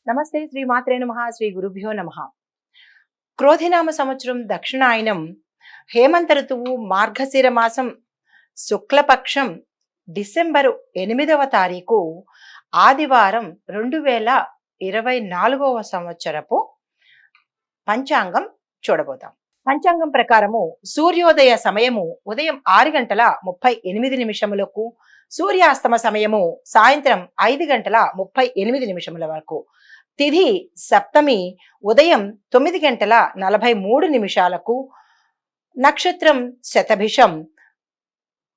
నమస్తే శ్రీ మాత్రే నమః శ్రీ గురుభ్యో నమః. క్రోధినామ సంవత్సరం దక్షిణాయనం హేమంత ఋతువు మార్గశిర మాసం శుక్లపక్షం డిసెంబరు 8వ తారీఖు ఆదివారం 2024వ సంవత్సరపు పంచాంగం చూడబోతాం. పంచాంగం ప్రకారము సూర్యోదయ సమయము ఉదయం 6:38 సూర్యాస్తమ సమయము సాయంత్రం 5:38 వరకు. తిథి సప్తమి ఉదయం 9:43 నక్షత్రం శతభిషం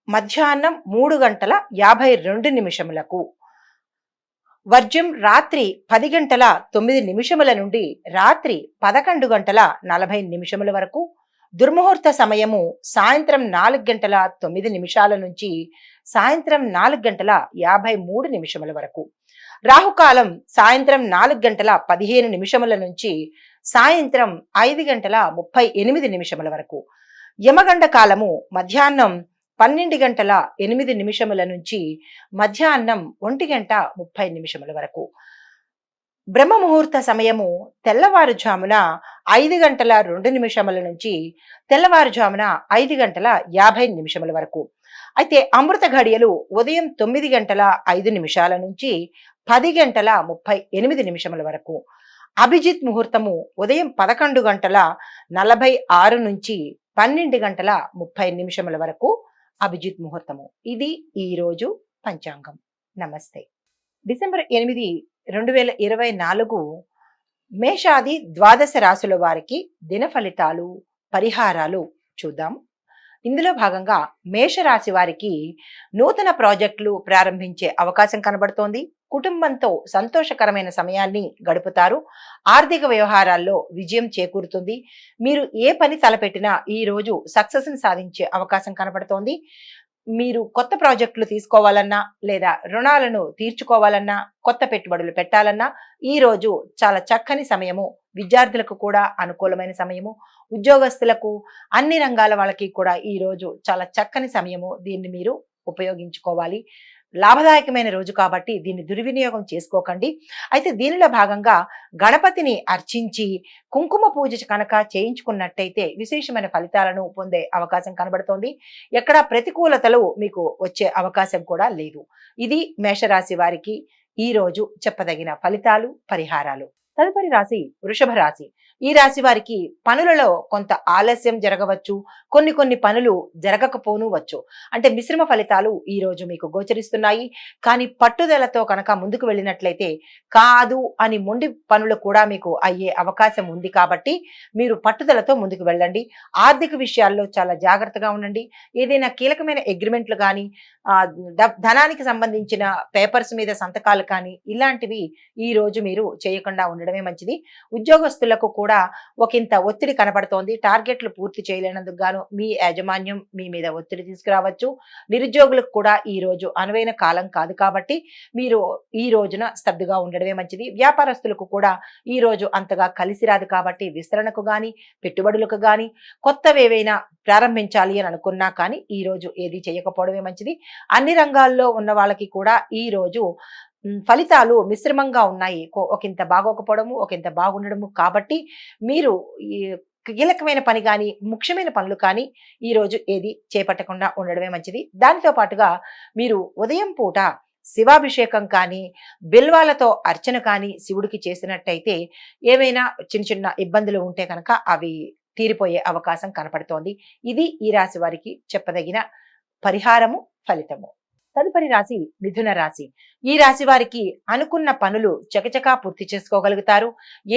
మధ్యాహ్నం 3:52 వర్జ్యం రాత్రి 10:09 నుండి రాత్రి 11:40 వరకు. దుర్ముహూర్త సమయము సాయంత్రం 4:09 నుంచి సాయంత్రం 4:53 వరకు. రాహుకాలం సాయంత్రం 4:15 నుంచి సాయంత్రం 5:38 వరకు. యమగండ కాలము మధ్యాహ్నం 12:08 నుంచి మధ్యాహ్నం 1:30 వరకు. బ్రహ్మ ముహూర్త సమయము తెల్లవారుజామున 5:02 నుంచి తెల్లవారుజామున 5:50 వరకు. అయితే అమృత ఘడియలు ఉదయం 9:05 నుంచి 10:38 వరకు. అభిజిత్ ముహూర్తము ఉదయం 11:46 నుంచి 12:30 వరకు అభిజిత్ ముహూర్తము. ఇది ఈ రోజు పంచాంగం. నమస్తే. డిసెంబర్ 8, 2024 మేషాది ద్వాదశ రాశుల వారికి దిన ఫలితాలు, పరిహారాలు చూద్దాం. ఇందులో భాగంగా మేషరాశి వారికి నూతన ప్రాజెక్టులు ప్రారంభించే అవకాశం కనబడుతోంది. కుటుంబంతో సంతోషకరమైన సమయాన్ని గడుపుతారు. ఆర్థిక వ్యవహారాల్లో విజయం చేకూరుతుంది. మీరు ఏ పని తలపెట్టినా ఈ రోజు సక్సెస్ ని సాధించే అవకాశం కనబడుతోంది. మీరు కొత్త ప్రాజెక్టులు తీసుకోవాలన్నా లేదా రుణాలను తీర్చుకోవాలన్నా కొత్త పెట్టుబడులు పెట్టాలన్నా ఈ రోజు చాలా చక్కని సమయము. విద్యార్థులకు కూడా అనుకూలమైన సమయము. ఉద్యోగస్తులకు అన్ని రంగాల వాళ్ళకి కూడా ఈ రోజు చాలా చక్కని సమయము. దీన్ని మీరు ఉపయోగించుకోవాలి. లాభదాయకమైన రోజు కాబట్టి దీన్ని దుర్వినియోగం చేసుకోకండి. అయితే దీనిలో భాగంగా గణపతిని అర్చించి కుంకుమ పూజ కనుక చేయించుకున్నట్టయితే విశేషమైన ఫలితాలను పొందే అవకాశం కనబడుతోంది. ఎక్కడ ప్రతికూలతలు మీకు వచ్చే అవకాశం కూడా లేదు. ఇది మేషరాశి వారికి ఈ రోజు చెప్పదగిన ఫలితాలు, పరిహారాలు. తదుపరి రాశి వృషభ రాశి. ఈ రాశి వారికి పనులలో కొంత ఆలస్యం జరగవచ్చు. కొన్ని పనులు జరగకపోనూవచ్చు. అంటే మిశ్రమ ఫలితాలు ఈ రోజు మీకు గోచరిస్తున్నాయి. కానీ పట్టుదలతో కనుక ముందుకు వెళ్ళినట్లయితే కాదు అని మొండి పనులు కూడా మీకు అయ్యే అవకాశం ఉంది. కాబట్టి మీరు పట్టుదలతో ముందుకు వెళ్ళండి. ఆర్థిక విషయాల్లో చాలా జాగ్రత్తగా ఉండండి. ఏదైనా కీలకమైన అగ్రిమెంట్లు కానీ ధనానికి సంబంధించిన పేపర్స్ మీద సంతకాలు కానీ ఇలాంటివి ఈ రోజు మీరు చేయకుండా ఉండడమే మంచిది. ఉద్యోగస్తులకు కూడా ఒకంత ఒత్తిడి కనబడుతోంది. టార్గెట్లు పూర్తి చేయలేనందుకు గాను మీ యాజమాన్యం మీ మీద ఒత్తిడి తీసుకురావచ్చు. నిరుద్యోగులకు కూడా ఈ రోజు అనువైన కాలం కాదు కాబట్టి మీరు ఈ రోజున స్తబ్దుగా ఉండడమే మంచిది. వ్యాపారస్తులకు కూడా ఈ రోజు అంతగా కలిసి రాదు కాబట్టి విస్తరణకు గాని పెట్టుబడులకు గాని కొత్తవేవైనా ప్రారంభించాలి అని అనుకున్నా కానీ ఈ రోజు ఏది చేయకపోవడమే మంచిది. అన్ని రంగాల్లో ఉన్న వాళ్ళకి కూడా ఈ రోజు ఫలితాలు మిశ్రమంగా ఉన్నాయి. ఒకంత బాగోకపోవడము, ఒకంత బాగుండడము. కాబట్టి మీరు ఈ కీలకమైన పని కానీ ముఖ్యమైన పనులు కానీ ఈ రోజు ఏది చేపట్టకుండా ఉండడమే మంచిది. దానితో పాటుగా మీరు ఉదయం పూట శివాభిషేకం కానీ బిల్వాలతో అర్చన కానీ శివుడికి చేసినట్టయితే ఏవైనా చిన్న ఇబ్బందులు ఉంటే కనుక అవి తీరిపోయే అవకాశం కనపడుతోంది. ఇది ఈ రాశి వారికి చెప్పదగిన పరిహారము, ఫలితము. తదుపరి రాశి మిథున రాశి. ఈ రాశి వారికి అనుకున్న పనులు చకచకా పూర్తి చేసుకోగలుగుతారు.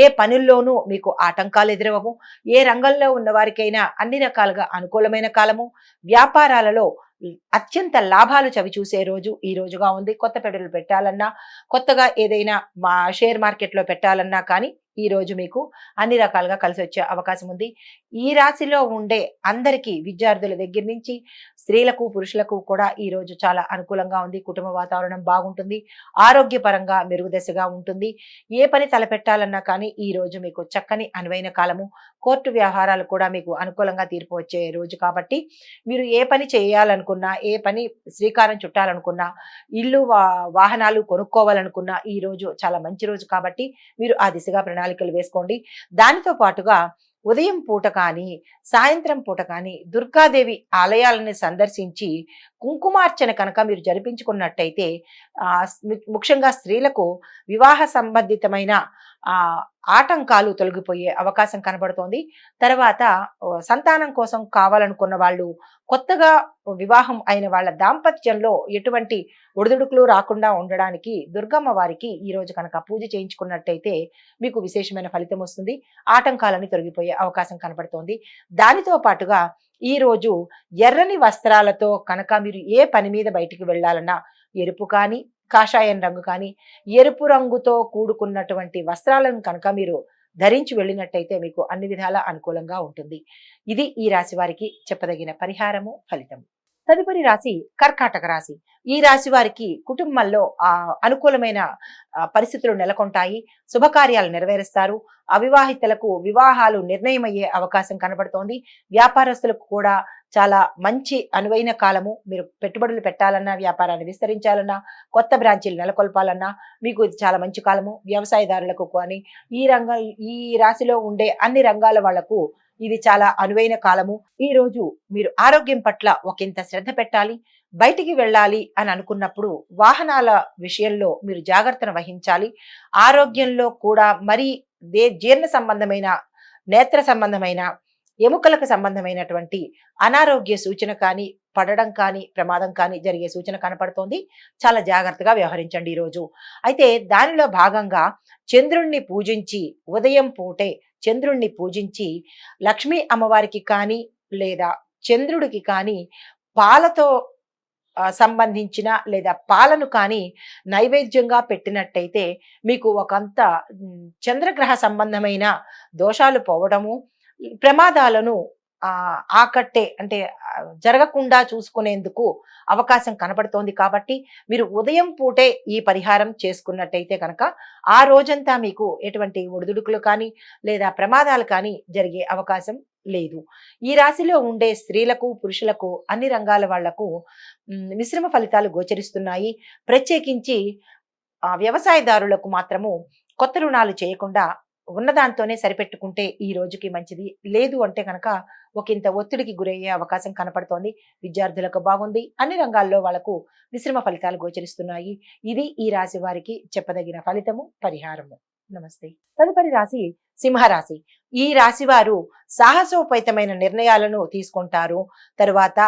ఏ పనుల్లోనూ మీకు ఆటంకాలు ఎదురవవు. ఏ రంగంలో ఉన్న వారికైనా అన్ని రకాలుగా అనుకూలమైన కాలము. వ్యాపారాలలో అత్యంత లాభాలు చవి చూసే రోజు ఈ రోజుగా ఉంది. కొత్త పెట్టుబడులు పెట్టాలన్నా కొత్తగా ఏదైనా షేర్ మార్కెట్లో పెట్టాలన్నా కానీ ఈ రోజు మీకు అన్ని రకాలుగా కలిసి వచ్చే అవకాశం ఉంది. ఈ రాశిలో ఉండే అందరికీ విద్యార్థుల దగ్గర నుంచి స్త్రీలకు పురుషులకు కూడా ఈ రోజు చాలా అనుకూలంగా ఉంది. కుటుంబ వాతావరణం బాగుంటుంది. ఆరోగ్యపరంగా మెరుగుదశగా ఉంటుంది. ఏ పని తలపెట్టాలన్నా కానీ ఈ రోజు మీకు చక్కని అనువైన కాలము. కోర్టు వ్యవహారాలు కూడా మీకు అనుకూలంగా తీర్పు వచ్చే రోజు కాబట్టి మీరు ఏ పని చేయాలనుకున్నా, ఏ పని శ్రీకారం చుట్టాలనుకున్నా, ఇల్లు వాహనాలు కొనుక్కోవాలనుకున్నా ఈ రోజు చాలా మంచి రోజు కాబట్టి మీరు ఆ దిశగా ప్రణాళికలు వేసుకోండి. దానితో పాటుగా ఉదయం పూట కానీ, సాయంత్రం పూట కానీ దుర్గాదేవి ఆలయాలని సందర్శించి కుంకుమార్చన కనుక మీరు జరిపించుకున్నట్టయితే ముఖ్యంగా స్త్రీలకు వివాహ సంబంధితమైన ఆ ఆటంకాలు తొలగిపోయే అవకాశం కనబడుతోంది. తర్వాత సంతానం కోసం కావాలనుకున్న వాళ్ళు, కొత్తగా వివాహం అయిన వాళ్ళ దాంపత్యంలో ఎటువంటి ఒడిదుడుకులు రాకుండా ఉండడానికి దుర్గమ్మ వారికి ఈ రోజు కనుక పూజ చేయించుకున్నట్టయితే మీకు విశేషమైన ఫలితం వస్తుంది. ఆటంకాలని తొలగిపోయే అవకాశం కనబడుతోంది. దానితో పాటుగా ఈ రోజు ఎర్రని వస్త్రాలతో కనుక మీరు ఏ పని మీద బయటికి వెళ్ళాలన్నా, ఎరుపు కానీ, కాషాయం రంగు కానీ, ఎరుపు రంగుతో కూడుకున్నటువంటి వస్త్రాలను కనుక మీరు ధరించి వెళ్ళినట్టయితే మీకు అన్ని విధాల అనుకూలంగా ఉంటుంది. ఇది ఈ రాశి వారికి చెప్పదగిన పరిహారము, ఫలితం. తదుపరి రాశి కర్కాటక రాశి. ఈ రాశి వారికి కుటుంబంలో అనుకూలమైన పరిస్థితులు నెలకొంటాయి. శుభకార్యాలు నెరవేరుస్తారు. అవివాహితులకు వివాహాలు నిర్ణయమయ్యే అవకాశం కనబడుతోంది. వ్యాపారస్తులకు కూడా చాలా మంచి అనువైన కాలము. మీరు పెట్టుబడులు పెట్టాలన్నా, వ్యాపారాన్ని విస్తరించాలన్నా, కొత్త బ్రాంచీలు నెలకొల్పాలన్నా మీకు ఇది చాలా మంచి కాలము. వ్యవసాయదారులకు కానీ, ఈ రాశిలో ఉండే అన్ని రంగాల వాళ్లకు ఇది చాలా అనువైన కాలము. ఈ రోజు మీరు ఆరోగ్యం పట్ల ఒకంత శ్రద్ధ పెట్టాలి. బయటికి వెళ్ళాలి అని అనుకున్నప్పుడు వాహనాల విషయంలో మీరు జాగ్రత్తను వహించాలి. ఆరోగ్యంలో కూడా మరి జీర్ణ సంబంధమైన, నేత్ర సంబంధమైన, ఎముకలకు సంబంధమైనటువంటి అనారోగ్య సూచన కానీ, పడడం కానీ, ప్రమాదం కానీ జరిగే సూచన కనపడుతోంది. చాలా జాగ్రత్తగా వ్యవహరించండి ఈరోజు. అయితే దానిలో భాగంగా చంద్రుణ్ణి పూజించి, ఉదయం పూటే చంద్రుణ్ణి పూజించి లక్ష్మీ అమ్మవారికి కానీ లేదా చంద్రుడికి కానీ పాలతో సంబంధించిన లేదా పాలను కానీ నైవేద్యంగా పెట్టినట్టయితే మీకు ఒకంత చంద్రగ్రహ సంబంధమైన దోషాలు పోవడము, ప్రమాదాలను ఆకట్టే అంటే జరగకుండా చూసుకునేందుకు అవకాశం కనబడుతోంది. కాబట్టి మీరు ఉదయం పూటే ఈ పరిహారం చేసుకున్నట్టయితే కనుక ఆ రోజంతా మీకు ఎటువంటి ఒడిదుడుకులు కానీ లేదా ప్రమాదాలు కానీ జరిగే అవకాశం లేదు. ఈ రాశిలో ఉండే స్త్రీలకు, పురుషులకు, అన్ని రంగాల వాళ్లకు మిశ్రమ ఫలితాలు గోచరిస్తున్నాయి. ప్రత్యేకించి వ్యవసాయదారులకు మాత్రము కొత్త రుణాలు చేయకుండా ఉన్నదాంతోనే సరిపెట్టుకుంటే ఈ రోజుకి మంచిది. లేదు అంటే కనుక ఒకంత ఒత్తిడికి గురయ్యే అవకాశం కనపడుతోంది. విద్యార్థులకు బాగుంది. అన్ని రంగాల్లో వాళ్లకు మిశ్రమ ఫలితాలు గోచరిస్తున్నాయి. ఇది ఈ రాశి వారికి చెప్పదగిన ఫలితము, పరిహారము. నమస్తే. తదుపరి రాశి సింహరాశి. ఈ రాశి వారు సాహసోపేతమైన నిర్ణయాలను తీసుకుంటారు. తరువాత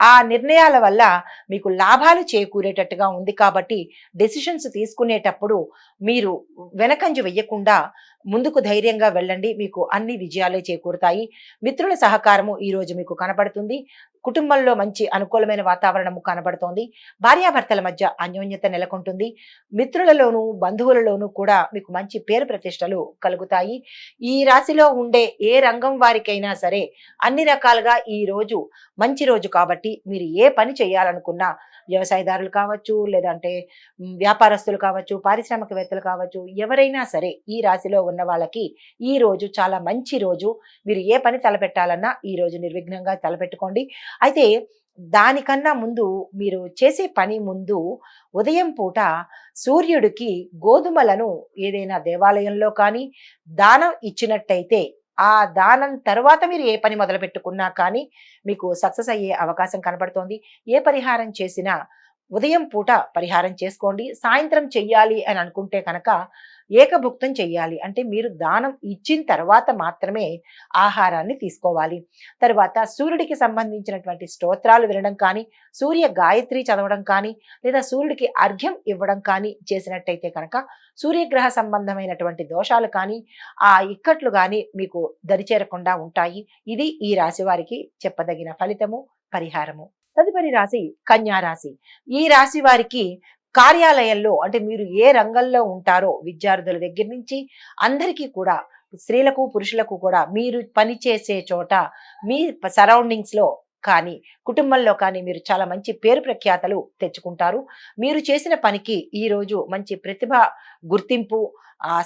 ఆ నిర్ణయాల వల్ల మీకు లాభాలు చేకూరేటట్టుగా ఉంది. కాబట్టి డెసిషన్స్ తీసుకునేటప్పుడు మీరు వెనకంజ వెయ్యకుండా ముందుకు ధైర్యంగా వెళ్ళండి. మీకు అన్ని విజయాలే చేకూరుతాయి. మిత్రుల సహకారము ఈ రోజు మీకు కనబడుతుంది. కుటుంబంలో మంచి అనుకూలమైన వాతావరణము కనబడుతోంది. భార్యాభర్తల మధ్య అన్యోన్యత నెలకొంటుంది. మిత్రులలోనూ బంధువులలోనూ కూడా మీకు మంచి పేరు ప్రతిష్టలు కలుగుతాయి. ఈ రాశిలో ఉండే ఏ రంగం వారికైనా సరే అన్ని రకాలుగా ఈ రోజు మంచి రోజు కాబట్టి మీరు ఏ పని చేయాలనుకున్నా, వ్యవసాయదారులు కావచ్చు, లేదంటే వ్యాపారస్తులు కావచ్చు, పారిశ్రామికవేత్తలు కావచ్చు, ఎవరైనా సరే ఈ రాశిలో ఉన్న వాళ్ళకి ఈ రోజు చాలా మంచి రోజు. మీరు ఏ పని తలపెట్టాలన్నా ఈ రోజు నిర్విఘ్నంగా తలపెట్టుకోండి. అయితే దానికన్నా ముందు మీరు చేసే పని ముందు ఉదయం పూట సూర్యుడికి గోధుమలను ఏదైనా దేవాలయంలో కానీ దానం ఇచ్చినట్టయితే ఆ దానం తర్వాత మీరు ఏ పని మొదలు పెట్టుకున్నా కానీ మీకు సక్సెస్ అయ్యే అవకాశం కనబడుతోంది. ఏ పరిహారం చేసినా ఉదయం పూట పరిహారం చేసుకోండి. సాయంత్రం చెయ్యాలి అని అనుకుంటే కనుక ఏకభుక్తం చెయ్యాలి. అంటే మీరు దానం ఇచ్చిన తర్వాత మాత్రమే ఆహారాన్ని తీసుకోవాలి. తర్వాత సూర్యుడికి సంబంధించినటువంటి స్తోత్రాలు వినడం కానీ, సూర్య గాయత్రి చదవడం కానీ, లేదా సూర్యుడికి అర్ఘ్యం ఇవ్వడం కానీ చేసినట్టయితే కనుక సూర్యగ్రహ సంబంధమైనటువంటి దోషాలు కానీ, ఆ ఇక్కట్లు కానీ మీకు దరిచేరకుండా ఉంటాయి. ఇది ఈ రాశి వారికి చెప్పదగిన ఫలితము, పరిహారము. తదుపరి రాశి కన్యా రాశి. ఈ రాశి వారికి కార్యాలయంలో అంటే మీరు ఏ రంగంలో ఉంటారో విద్యార్థుల దగ్గర నుంచి అందరికీ కూడా స్త్రీలకు పురుషులకు కూడా మీరు పని చేసే చోట మీ సరౌండింగ్స్ లో కానీ కుటుంబంలో కానీ మీరు చాలా మంచి పేరు ప్రఖ్యాతలు తెచ్చుకుంటారు. మీరు చేసిన పనికి ఈ రోజు మంచి ప్రతిభ, గుర్తింపు,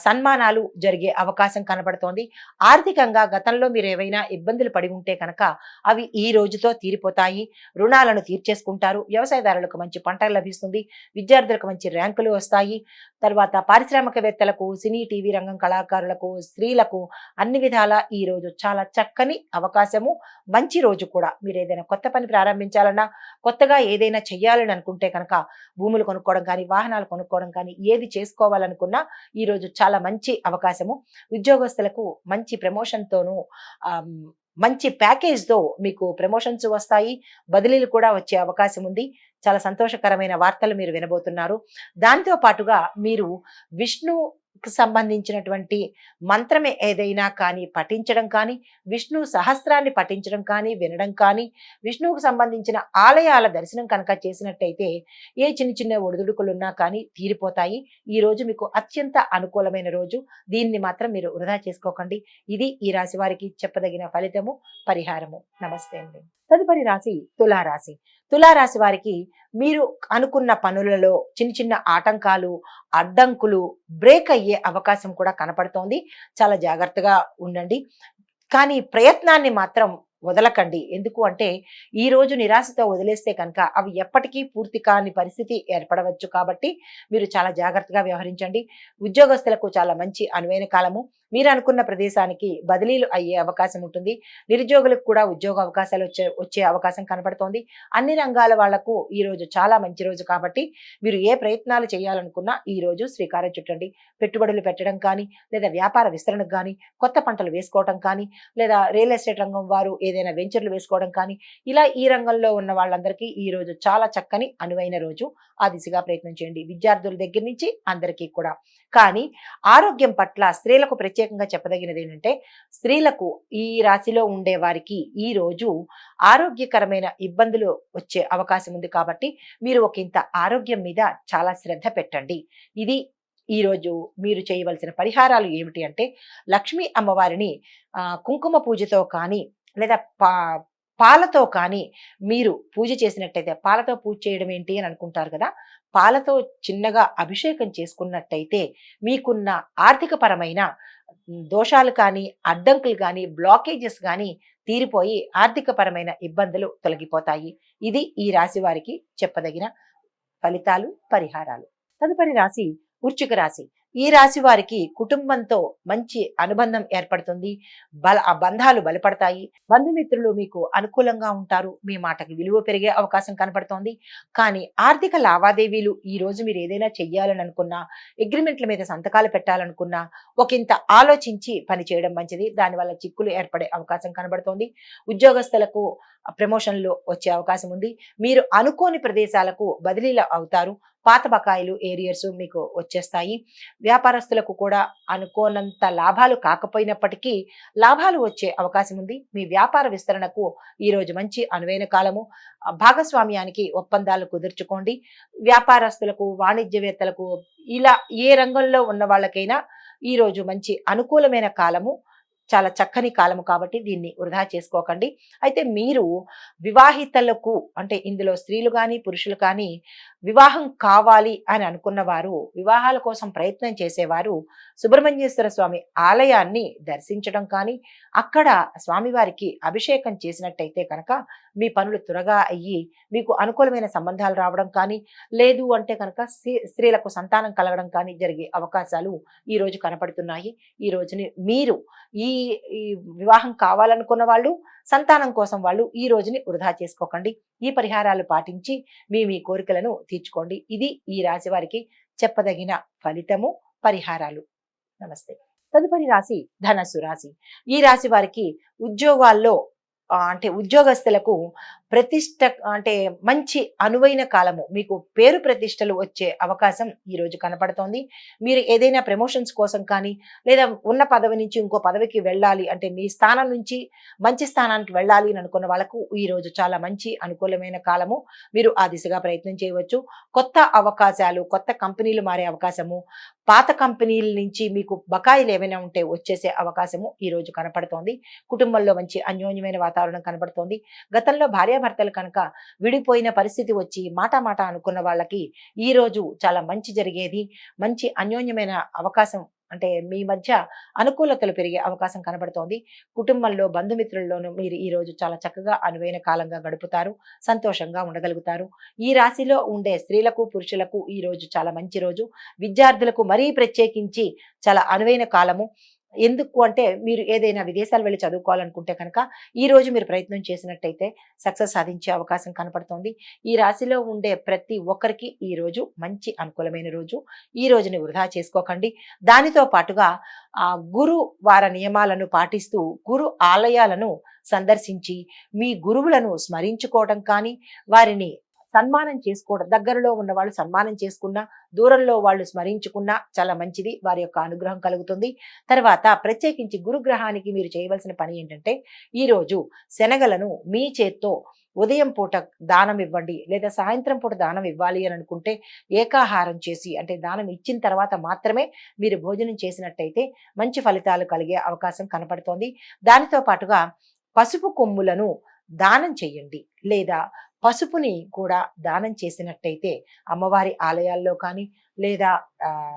సన్మానాలు జరిగే అవకాశం కనబడుతోంది. ఆర్థికంగా గతంలో మీరు ఏవైనా ఇబ్బందులు పడి ఉంటే కనుక అవి ఈ రోజుతో తీరిపోతాయి. రుణాలను తీర్చేసుకుంటారు. వ్యవసాయదారులకు మంచి పంట లభిస్తుంది. విద్యార్థులకు మంచి ర్యాంకులు వస్తాయి. తర్వాత పారిశ్రామికవేత్తలకు, సినీ టీవీ రంగం కళాకారులకు, స్త్రీలకు అన్ని విధాలా ఈ రోజు చాలా చక్కని అవకాశము, మంచి రోజు కూడా. మీరు ఏదైనా కొత్త పని ప్రారంభించాలన్నా, కొత్తగా ఏదైనా చెయ్యాలని అనుకుంటే కనుక భూములు కొనుక్కోవడం కానీ, వాహనాలు కొనుక్కోవడం కానీ, ఏది చేసుకోవాలనుకున్నా ఈ రోజు చాలా మంచి అవకాశము. ఉద్యోగస్తులకు మంచి ప్రమోషన్‌తోనూ మంచి ప్యాకేజ్‌తో మీకు ప్రమోషన్స్ వస్తాయి. బదిలీలు కూడా వచ్చే అవకాశం ఉంది. చాలా సంతోషకరమైన వార్తలు మీరు వినబోతున్నారు. దాంతో పాటుగా మీరు విష్ణువుకి సంబంధించినటువంటి మంత్రమే ఏదైనా కానీ పఠించడం కానీ, విష్ణు సహస్రాన్ని పఠించడం కానీ, వినడం కానీ, విష్ణువుకు సంబంధించిన ఆలయాల దర్శనం కనుక చేసినట్టయితే ఏ చిన్న చిన్న ఒడిదుడుకులున్నా కానీ తీరిపోతాయి. ఈ రోజు మీకు అత్యంత అనుకూలమైన రోజు. దీన్ని మాత్రం మీరు వృధా చేసుకోకండి. ఇది ఈ రాశి వారికి చెప్పదగిన ఫలితము, పరిహారము. నమస్తే అండి. తదుపరి రాశి తులారాశి. తులారాశి వారికి మీరు అనుకున్న పనులలో చిన్న చిన్న ఆటంకాలు, అడ్డంకులు బ్రేక్ అయ్యే అవకాశం కూడా కనపడుతోంది. చాలా జాగ్రత్తగా ఉండండి. కానీ ప్రయత్నాన్ని మాత్రం వదలకండి. ఎందుకు అంటే ఈ రోజు నిరాశతో వదిలేస్తే కనుక అవి ఎప్పటికీ పూర్తి కాని పరిస్థితి ఏర్పడవచ్చు. కాబట్టి మీరు చాలా జాగ్రత్తగా వ్యవహరించండి. ఉద్యోగస్తులకు చాలా మంచి అనువైన కాలము. మీరు అనుకున్న ప్రదేశానికి బదిలీలు అయ్యే అవకాశం ఉంటుంది. నిరుద్యోగులకు కూడా ఉద్యోగ అవకాశాలు వచ్చే అవకాశం కనబడుతోంది. అన్ని రంగాల వాళ్లకు ఈ రోజు చాలా మంచి రోజు. కాబట్టి మీరు ఏ ప్రయత్నాలు చేయాలనుకున్నా ఈ రోజు శ్రీకారం చుట్టండి. పెట్టుబడులు పెట్టడం కానీ, లేదా వ్యాపార విస్తరణకు కానీ, కొత్త పంటలు వేసుకోవడం కానీ, లేదా రియల్ ఎస్టేట్ రంగం వారు ఏదైనా వెంచర్లు వేసుకోవడం కానీ, ఇలా ఈ రంగంలో ఉన్న వాళ్ళందరికీ ఈ రోజు చాలా చక్కని అనువైన రోజు. ఆ దిశగా ప్రయత్నం చేయండి. విద్యార్థుల దగ్గర నుంచి అందరికీ కూడా. కానీ ఆరోగ్యం పట్ల స్త్రీలకు ప్రత్యేకంగా చెప్పదగినది ఏంటంటే, స్త్రీలకు ఈ రాశిలో ఉండే వారికి ఈ రోజు ఆరోగ్యకరమైన ఇబ్బందులు వచ్చే అవకాశం ఉంది. కాబట్టి మీరు ఒకంత ఆరోగ్యం మీద చాలా శ్రద్ధ పెట్టండి. ఇది ఈ రోజు మీరు చేయవలసిన పరిహారాలు ఏమిటి అంటే, లక్ష్మీ అమ్మవారిని కుంకుమ పూజతో కానీ, లేదా పాలతో కానీ మీరు పూజ చేసినట్టయితే, పాలతో పూజ చేయడం ఏంటి అని అనుకుంటారు కదా, పాలతో చిన్నగా అభిషేకం చేసుకున్నట్టయితే మీకున్న ఆర్థిక పరమైన దోషాలు కానీ, అడ్డంకులు కానీ, బ్లాకేజెస్ కానీ తీరిపోయి ఆర్థిక పరమైన ఇబ్బందులు తొలగిపోతాయి. ఇది ఈ రాశి వారికి చెప్పదగిన ఫలితాలు, పరిహారాలు. తదుపరి రాశి వృశ్చిక రాశి. ఈ రాశి వారికి కుటుంబంతో మంచి అనుబంధం ఏర్పడుతుంది. బంధాలు బలపడతాయి. బంధుమిత్రులు మీకు అనుకూలంగా ఉంటారు. మీ మాటకి విలువ పెరిగే అవకాశం కనపడుతోంది. కానీ ఆర్థిక లావాదేవీలు ఈ రోజు మీరు ఏదైనా చెయ్యాలని అనుకున్నా, అగ్రిమెంట్ల మీద సంతకాలు పెట్టాలనుకున్నా ఒకంత ఆలోచించి పని చేయడం మంచిది. దానివల్ల చిక్కులు ఏర్పడే అవకాశం కనబడుతోంది. ఉద్యోగస్తులకు ప్రమోషన్లు వచ్చే అవకాశం ఉంది. మీరు అనుకోని ప్రదేశాలకు బదిలీలు అవుతారు. పాత బకాయిలు, ఏరియర్స్ మీకు వచ్చేస్తాయి. వ్యాపారస్తులకు కూడా అనుకోనంత లాభాలు కాకపోయినప్పటికీ లాభాలు వచ్చే అవకాశం ఉంది. మీ వ్యాపార విస్తరణకు ఈ రోజు మంచి అనువైన కాలము. భాగస్వామ్యానికి ఒప్పందాలు కుదుర్చుకోండి. వ్యాపారస్తులకు, వాణిజ్యవేత్తలకు, ఇలా ఏ రంగంలో ఉన్న వాళ్ళకైనా ఈ రోజు మంచి అనుకూలమైన కాలము. చాలా చక్కని కాలము. కాబట్టి దీన్ని వృధా చేసుకోకండి. అయితే మీరు వివాహితలకు, అంటే ఇందులో స్త్రీలు కానీ పురుషులు కానీ వివాహం కావాలి అని అనుకున్న వారు, వివాహాల కోసం ప్రయత్నం చేసేవారు సుబ్రహ్మణ్యేశ్వర స్వామి ఆలయాన్ని దర్శించడం కానీ, అక్కడ స్వామివారికి అభిషేకం చేసినట్టయితే కనుక మీ పనులు త్వరగా అయ్యి మీకు అనుకూలమైన సంబంధాలు రావడం కానీ, లేదు అంటే కనుక స్త్రీలకు సంతానం కలగడం కానీ జరిగే అవకాశాలు ఈ రోజు కనపడుతున్నాయి. ఈ రోజుని మీరు ఈ వివాహం కావాలనుకున్న వాళ్ళు, సంతానం కోసం వాళ్ళు ఈ రోజుని వృధా చేసుకోకండి. ఈ పరిహారాలు పాటించి మీ కోరికలను తీర్చుకోండి. ఇది ఈ రాశి వారికి చెప్పదగిన ఫలితము, పరిహారాలు. నమస్తే. తదుపరి రాశి ధనస్సు రాశి. ఈ రాశి వారికి ఉద్యోగాల్లో అంటే ఉద్యోగస్తులకు ప్రతిష్ట అంటే మంచి అనువైన కాలము. మీకు పేరు ప్రతిష్టలు వచ్చే అవకాశం ఈ రోజు కనపడుతోంది. మీరు ఏదైనా ప్రమోషన్స్ కోసం కానీ, లేదా ఉన్న పదవి నుంచి ఇంకో పదవికి వెళ్ళాలి అంటే మీ స్థానం నుంచి మంచి స్థానానికి వెళ్ళాలి అని అనుకున్న వాళ్ళకు ఈ రోజు చాలా మంచి అనుకూలమైన కాలము. మీరు ఆ దిశగా ప్రయత్నం చేయవచ్చు. కొత్త అవకాశాలు, కొత్త కంపెనీలు మారే అవకాశము, పాత కంపెనీల నుంచి మీకు బకాయిలు ఏమైనా ఉంటే వచ్చేసే అవకాశము ఈ రోజు కనపడుతోంది. కుటుంబంలో మంచి అన్యోన్యమైన వాతావరణం కనపడుతోంది. గతంలో భార్యాభర్తలు కనుక విడిపోయిన పరిస్థితి వచ్చి మాట మాట అనుకున్న వాళ్ళకి ఈ రోజు చాలా మంచి జరిగేది. మంచి అన్యోన్యమైన అవకాశం అంటే మీ మధ్య అనుకూలతలు పెరిగే అవకాశం కనబడుతోంది. కుటుంబంలో బంధుమిత్రుల్లోనూ మీరు ఈ రోజు చాలా చక్కగా అనువైన కాలంగా గడుపుతారు. సంతోషంగా ఉండగలుగుతారు. ఈ రాశిలో ఉండే స్త్రీలకు, పురుషులకు ఈ రోజు చాలా మంచి రోజు. విద్యార్థులకు మరీ ప్రత్యేకించి చాలా అనువైన కాలము. ఎందుకు అంటే మీరు ఏదైనా విదేశాలు వెళ్ళి చదువుకోవాలనుకుంటే కనుక ఈ రోజు మీరు ప్రయత్నం చేసినట్టయితే సక్సెస్ సాధించే అవకాశం కనపడుతోంది. ఈ రాశిలో ఉండే ప్రతి ఒక్కరికి ఈ రోజు మంచి అనుకూలమైన రోజు. ఈ రోజుని వృధా చేసుకోకండి. దానితో పాటుగా గురు వార నియమాలను పాటిస్తూ గురు ఆలయాలను సందర్శించి మీ గురువులను స్మరించుకోవడం కానీ, వారిని సన్మానం చేసుకోవడం, దగ్గరలో ఉన్న వాళ్ళు సన్మానం చేసుకున్నా, దూరంలో వాళ్ళు స్మరించుకున్నా చాలా మంచిది. వారి యొక్క అనుగ్రహం కలుగుతుంది. తర్వాత ప్రత్యేకించి గురుగ్రహానికి మీరు చేయవలసిన పని ఏంటంటే ఈరోజు శనగలను మీ చేత్తో ఉదయం పూట దానం ఇవ్వండి, లేదా సాయంత్రం పూట దానం ఇవ్వాలి అని అనుకుంటే ఏకాహారం చేసి అంటే దానం ఇచ్చిన తర్వాత మాత్రమే మీరు భోజనం చేసినట్టయితే మంచి ఫలితాలు కలిగే అవకాశం కనపడుతోంది. దానితో పాటుగా పసుపు కొమ్ములను దానం చెయ్యండి, లేదా పసుపుని కూడా దానం చేసినట్టయితే అమ్మవారి ఆలయాల్లో కానీ, లేదా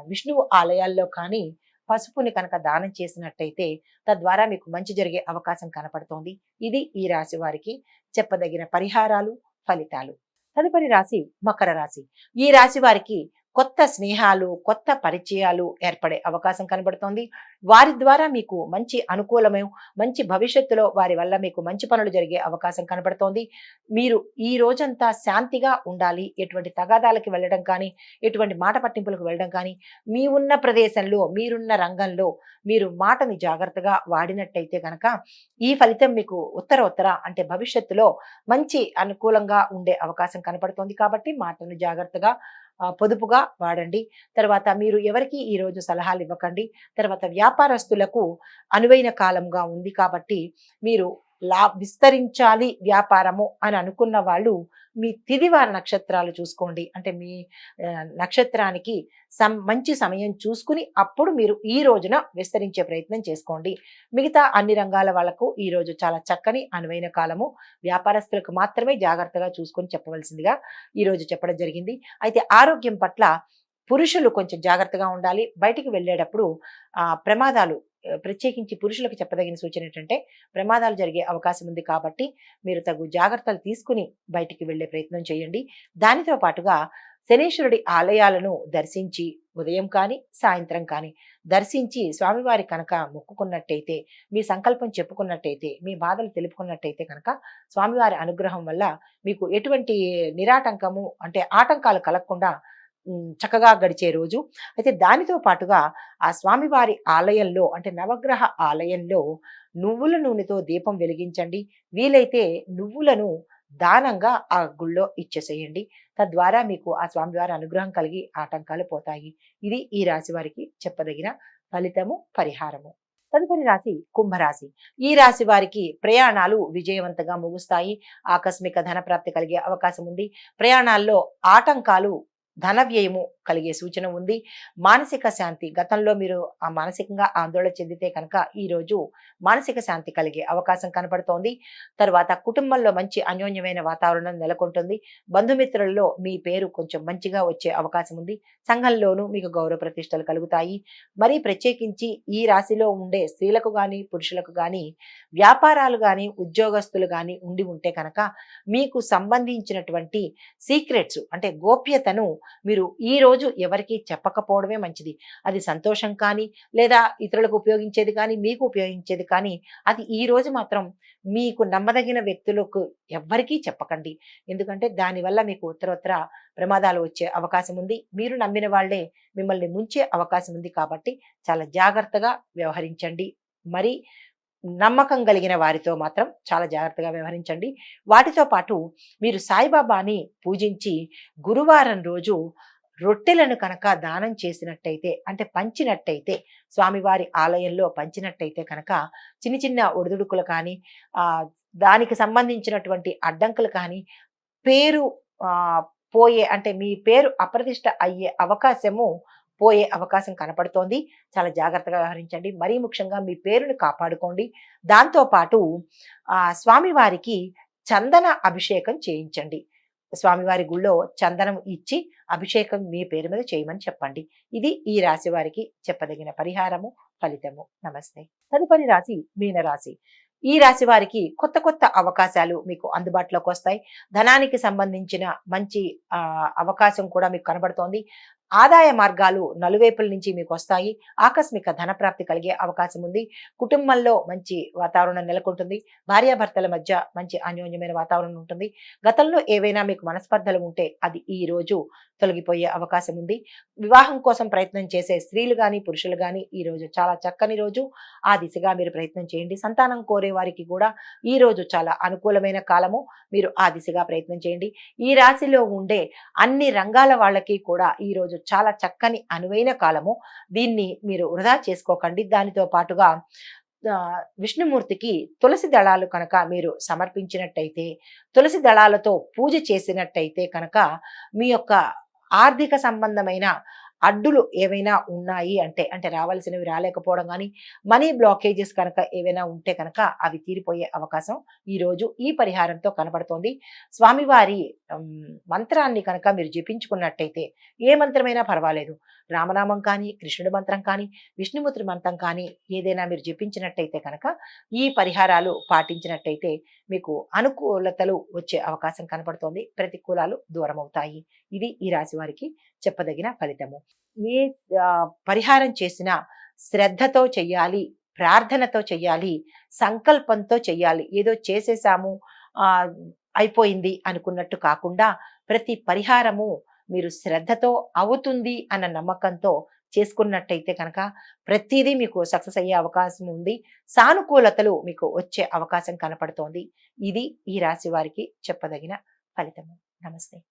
విష్ణువు ఆలయాల్లో కానీ పసుపుని కనుక దానం చేసినట్టయితే తద్వారా మీకు మంచి జరిగే అవకాశం కనపడుతోంది. ఇది ఈ రాశి వారికి చెప్పదగిన పరిహారాలు, ఫలితాలు. తదుపరి రాశి మకర రాశి. ఈ రాశి వారికి కొత్త స్నేహాలు, కొత్త పరిచయాలు ఏర్పడే అవకాశం కనబడుతోంది. వారి ద్వారా మీకు మంచి అనుకూలమే, మంచి భవిష్యత్తులో వారి వల్ల మీకు మంచి పనులు జరిగే అవకాశం కనబడుతోంది. మీరు ఈ రోజంతా శాంతిగా ఉండాలి. ఎటువంటి తగాదాలకి వెళ్ళడం కానీ, ఎటువంటి మాట పట్టింపులకు వెళ్ళడం కానీ, మీ ఉన్న ప్రదేశంలో, మీరున్న రంగంలో మీరు మాటని జాగ్రత్తగా వాడినట్టయితే కనుక ఈ ఫలితం మీకు ఉత్తర అంటే భవిష్యత్తులో మంచి అనుకూలంగా ఉండే అవకాశం కనపడుతోంది. కాబట్టి మాటను జాగ్రత్తగా పొదుపుగా వాడండి. తర్వాత మీరు ఎవరికి ఈ రోజు సలహాలు ఇవ్వకండి. తర్వాత వ్యాపారస్తులకు అనువైన కాలంగా ఉంది కాబట్టి మీరు విస్తరించాలి వ్యాపారము అని అనుకున్న వాళ్ళు మీ తిదివార నక్షత్రాలు చూసుకోండి. అంటే మీ నక్షత్రానికి మంచి సమయం చూసుకుని అప్పుడు మీరు ఈ రోజున విస్తరించే ప్రయత్నం చేసుకోండి. మిగతా అన్ని రంగాల వాళ్ళకు ఈ రోజు చాలా చక్కని అనువైన కాలము. వ్యాపారస్తులకు మాత్రమే జాగ్రత్తగా చూసుకొని చెప్పవలసిందిగా ఈ రోజు చెప్పడం జరిగింది. అయితే ఆరోగ్యం పట్ల పురుషులు కొంచెం జాగ్రత్తగా ఉండాలి. బయటికి వెళ్ళేటప్పుడు ప్రమాదాలు, ప్రత్యేకించి పురుషులకు చెప్పదగిన సూచన ఏంటంటే ప్రమాదాలు జరిగే అవకాశం ఉంది కాబట్టి మీరు తగు జాగ్రత్తలు తీసుకుని బయటికి వెళ్ళే ప్రయత్నం చేయండి. దానితో పాటుగా శనీశ్వరుడి ఆలయాలను దర్శించి ఉదయం కానీ, సాయంత్రం కానీ దర్శించి స్వామివారి కనుక మొక్కుకున్నట్టయితే, మీ సంకల్పం చెప్పుకున్నట్టయితే, మీ బాధలు తెలుపుకున్నట్టయితే కనుక స్వామివారి అనుగ్రహం వల్ల మీకు ఎటువంటి నిరాటంకము అంటే ఆటంకాలు కలగకుండా చక్కగా గడిచే రోజు. అయితే దానితో పాటుగా ఆ స్వామివారి ఆలయంలో అంటే నవగ్రహ ఆలయంలో నువ్వుల నూనెతో దీపం వెలిగించండి. వీలైతే నువ్వులను దానంగా ఆ గుళ్ళో ఇచ్చేసేయండి. తద్వారా మీకు ఆ స్వామివారి అనుగ్రహం కలిగి ఆటంకాలు పోతాయి. ఇది ఈ రాశి వారికి చెప్పదగిన ఫలితము, పరిహారము. తదుపరి రాశి కుంభరాశి. ఈ రాశి వారికి ప్రయాణాలు విజయవంతంగా ముగుస్తాయి. ఆకస్మిక ధన ప్రాప్తి కలిగే అవకాశం ఉంది. ప్రయాణాల్లో ఆటంకాలు, ధన వ్యయము కలిగే సూచన ఉంది. మానసిక శాంతి, గతంలో మీరు మానసికంగా ఆందోళన చెందితే కనుక ఈరోజు మానసిక శాంతి కలిగే అవకాశం కనపడుతోంది. తర్వాత కుటుంబంలో మంచి అన్యోన్యమైన వాతావరణం నెలకొంటుంది. బంధుమిత్రులలో మీ పేరు కొంచెం మంచిగా వచ్చే అవకాశం ఉంది. సంఘంలోనూ మీకు గౌరవ ప్రతిష్టలు కలుగుతాయి. మరీ ప్రత్యేకించి ఈ రాశిలో ఉండే స్త్రీలకు కానీ, పురుషులకు కానీ వ్యాపారాలు కానీ, ఉద్యోగస్తులు కానీ ఉండి ఉంటే కనుక మీకు సంబంధించినటువంటి సీక్రెట్స్ అంటే గోప్యతను మీరు ఈ రోజు ఎవరికి చెప్పకపోవడమే మంచిది. అది సంతోషం కానీ, లేదా ఇతరులకు ఉపయోగించేది కానీ, మీకు ఉపయోగించేది కానీ అది ఈ రోజు మాత్రం మీకు నమ్మదగిన వ్యక్తులకు ఎవ్వరికీ చెప్పకండి. ఎందుకంటే దానివల్ల మీకు ఉత్తరోత్తర ప్రమాదాలు వచ్చే అవకాశం ఉంది. మీరు నమ్మిన వాళ్లే మిమ్మల్ని ముంచే అవకాశం ఉంది. కాబట్టి చాలా జాగ్రత్తగా వ్యవహరించండి. మరి నమ్మకం కలిగిన వారితో మాత్రం చాలా జాగ్రత్తగా వ్యవహరించండి. వాటితో పాటు మీరు సాయిబాబాని పూజించి గురువారం రోజు రొట్టెలను కనుక దానం చేసినట్టయితే, అంటే పంచినట్టయితే, స్వామివారి ఆలయంలో పంచినట్టయితే కనుక చిన్న చిన్న ఒడిదుడుకులు కానీ, దానికి సంబంధించినటువంటి అడ్డంకులు కానీ, పేరు పోయే, అంటే మీ పేరు అప్రతిష్ట అయ్యే అవకాశము పోయే అవకాశం కనపడుతోంది. చాలా జాగ్రత్తగా వ్యవహరించండి. మరీ ముఖ్యంగా మీ పేరుని కాపాడుకోండి. దాంతో పాటు స్వామివారికి చందన అభిషేకం చేయించండి. స్వామివారి గుళ్ళో చందనం ఇచ్చి అభిషేకం మీ పేరు మీద చేయమని చెప్పండి. ఇది ఈ రాశి వారికి చెప్పదగిన పరిహారము, ఫలితము. నమస్తే. తదుపరి రాశి మీనరాశి. ఈ రాశి వారికి కొత్త కొత్త అవకాశాలు మీకు అందుబాటులోకి వస్తాయి. ధనానికి సంబంధించిన మంచి అవకాశం కూడా మీకు కనబడుతోంది. ఆదాయ మార్గాలు నలువైపుల నుంచి మీకు వస్తాయి. ఆకస్మిక ధనప్రాప్తి కలిగే అవకాశం ఉంది. కుటుంబంలో మంచి వాతావరణం నెలకొంటుంది. భార్యాభర్తల మధ్య మంచి అన్యోన్యమైన వాతావరణం ఉంటుంది. గతంలో ఏవైనా మీకు మనస్పర్ధలు ఉంటే అది ఈ రోజు తొలగిపోయే అవకాశం ఉంది. వివాహం కోసం ప్రయత్నం చేసే స్త్రీలు కానీ పురుషులు కానీ ఈ రోజు చాలా చక్కని రోజు. ఆ దిశగా మీరు ప్రయత్నం చేయండి. సంతానం కోరే వారికి కూడా ఈ రోజు చాలా అనుకూలమైన కాలము. మీరు ఆ దిశగా ప్రయత్నం చేయండి. ఈ రాశిలో ఉండే అన్ని రంగాల వాళ్ళకి కూడా ఈ రోజు చాలా చక్కని అనువైన కాలము. దీన్ని మీరు వృధా చేసుకోకండి. దానితో పాటుగా విష్ణుమూర్తికి తులసి దళాలు కనుక మీరు సమర్పించినట్టయితే, తులసి దళాలతో పూజ చేసినట్టయితే కనుక మీ యొక్క ఆర్థిక సంబంధమైన అడ్డులు ఏవైనా ఉన్నాయి అంటే, రావాల్సినవి రాలేకపోవడం కానీ, మనీ బ్లాకేజెస్ కనుక ఏవైనా ఉంటే కనుక అవి తీరిపోయే అవకాశం ఈరోజు ఈ పరిహారంతో కనబడుతోంది. స్వామివారి మంత్రాన్ని కనుక మీరు జపించుకున్నట్టయితే, ఏ మంత్రమైనా పర్వాలేదు, రామనామం కానీ, కృష్ణుడి మంత్రం కానీ, విష్ణుమూర్తి మంత్రం కానీ ఏదైనా మీరు జపించినట్టయితే కనుక ఈ పరిహారాలు పాటించినట్టయితే మీకు అనుకూలతలు వచ్చే అవకాశం కనపడుతోంది. ప్రతికూలాలు దూరం అవుతాయి. ఇది ఈ రాశి వారికి చెప్పదగిన ఫలితము. ఏ పరిహారం చేసినా శ్రద్ధతో చెయ్యాలి, ప్రార్థనతో చెయ్యాలి, సంకల్పంతో చెయ్యాలి. ఏదో చేసేసాము అయిపోయింది అనుకున్నట్టు కాకుండా ప్రతి పరిహారము మీరు శ్రద్ధతో అవుతుంది అన్న నమ్మకంతో చేసుకున్నట్టయితే కనుక ప్రతిదీ మీకు సక్సెస్ అయ్యే అవకాశం ఉంది. సానుకూలతలు మీకు వచ్చే అవకాశం కనపడుతోంది. ఇది ఈ రాశి వారికి చెప్పదగిన ఫలితము. నమస్తే.